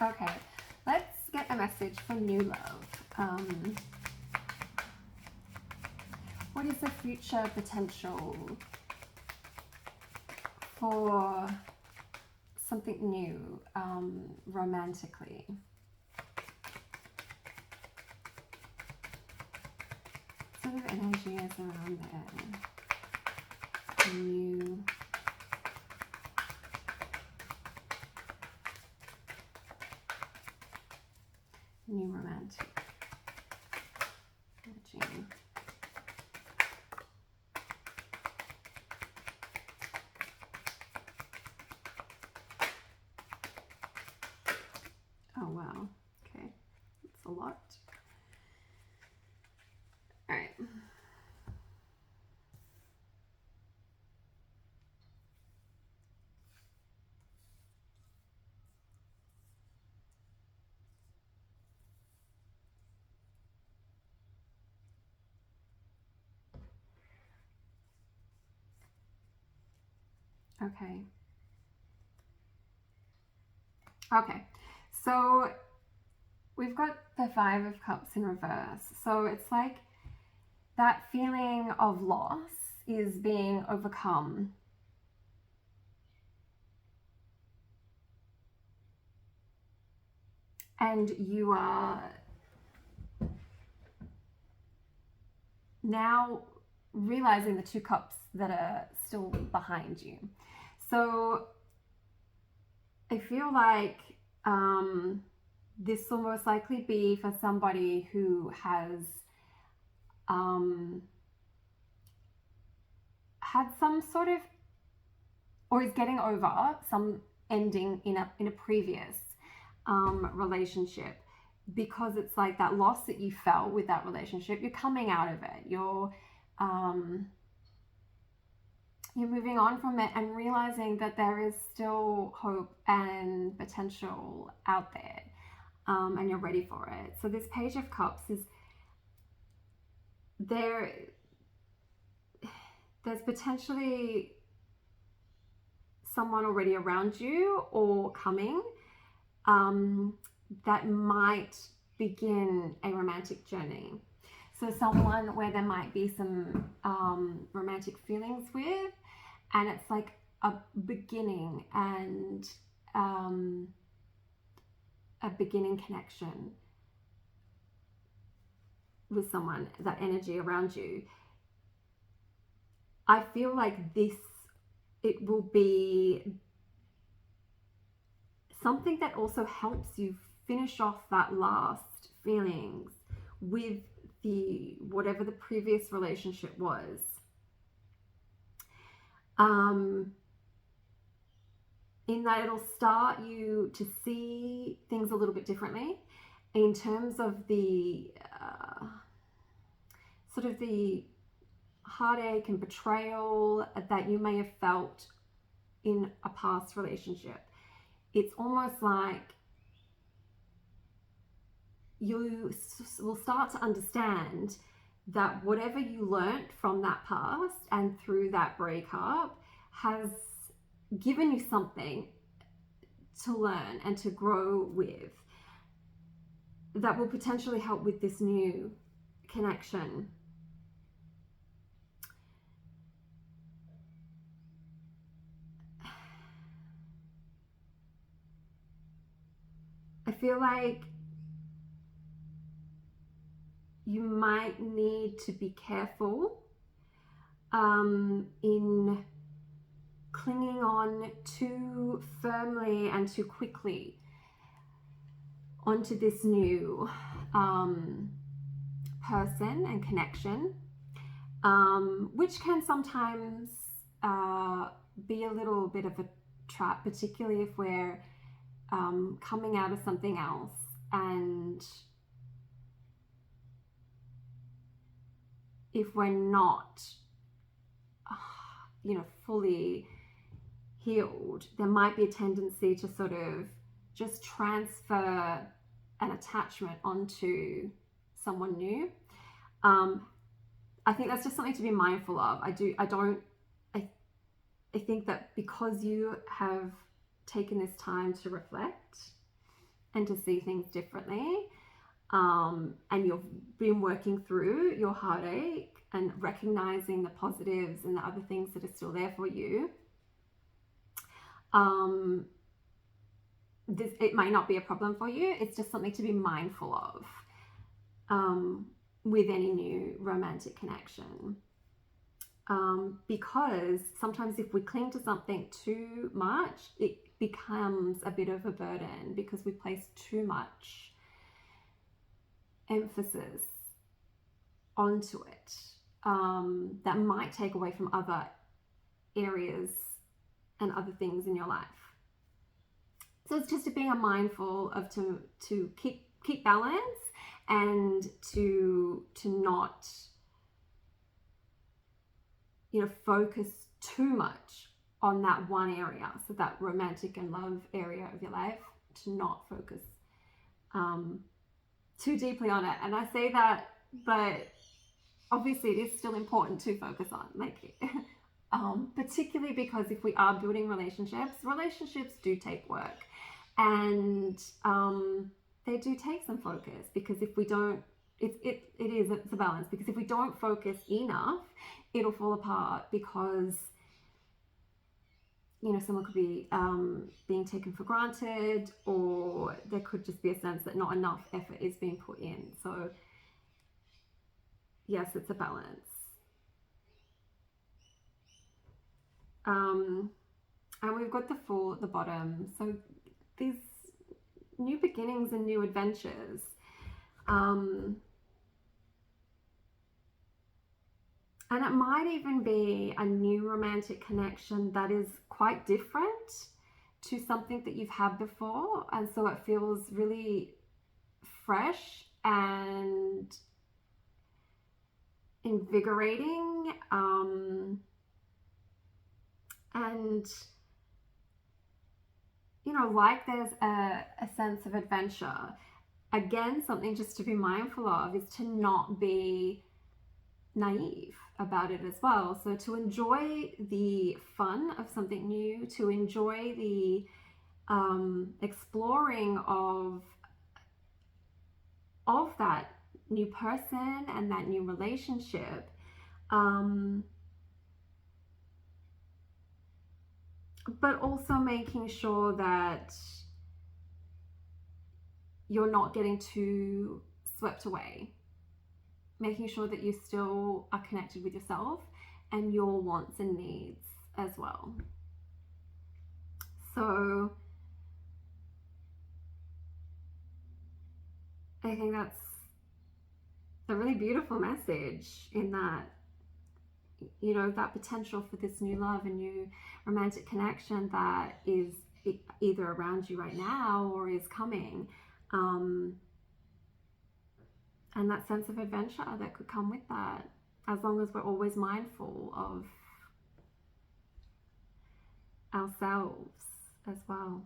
Okay, let's get a message for new love. What is the future potential for something new, romantically? Sort of energy is around there. New romantic energy. Oh wow, okay, that's a lot. All right. Okay. Okay, so we've got the Five of Cups in reverse. So it's like that feeling of loss is being overcome. And you are now realizing the two cups that are still behind you. So I feel like this will most likely be for somebody who has had some sort of, or is getting over some ending in a previous relationship, because it's like that loss that you felt with that relationship, you're coming out of it, you're moving on from it and realizing that there is still hope and potential out there, and you're ready for it. So this Page of Cups is there's potentially someone already around you or coming that might begin a romantic journey. So someone where there might be some romantic feelings with, and it's like a beginning and a beginning connection with someone, that energy around you. I feel like it will be something that also helps you finish off that last feelings with whatever the previous relationship was. In that it'll start you to see things a little bit differently in terms of the sort of the heartache and betrayal that you may have felt in a past relationship. It's almost like you will start to understand that whatever you learnt from that past and through that breakup has given you something to learn and to grow with that will potentially help with this new connection. I feel like you might need to be careful in clinging on too firmly and too quickly onto this new person and connection, which can sometimes be a little bit of a trap, particularly if we're coming out of something else and if we're not fully healed, there might be a tendency to sort of just transfer an attachment onto someone new. I think that's just something to be mindful of. I think that because you have taken this time to reflect and to see things differently, and you've been working through your heartache and recognizing the positives and the other things that are still there for you, it might not be a problem for you. It's just something to be mindful of with any new romantic connection. Because sometimes if we cling to something too much, it becomes a bit of a burden because we place too much emphasis onto it, that might take away from other areas and other things in your life. So it's just being mindful of to keep balance and to not, focus too much on that one area. So that romantic and love area of your life, to not focus too deeply on it. And I say that, but obviously it is still important to focus on, like, particularly because if we are building relationships do take work, and they do take some focus, because if we don't, it's a balance, because if we don't focus enough, it'll fall apart, because someone could be being taken for granted, or there could just be a sense that not enough effort is being put in. So yes, it's a balance. And we've got the bottom. So these new beginnings and new adventures. And it might even be a new romantic connection that is quite different to something that you've had before. And so it feels really fresh and invigorating. And, like there's a sense of adventure. Again, something just to be mindful of is to not be naive about it as well. So to enjoy the fun of something new, to enjoy the exploring of that new person and that new relationship, but also making sure that you're not getting too swept away. Making sure that you still are connected with yourself and your wants and needs as well. So I think that's a really beautiful message, in that, that potential for this new love and new romantic connection that is either around you right now or is coming. And that sense of adventure that could come with that, as long as we're always mindful of ourselves as well.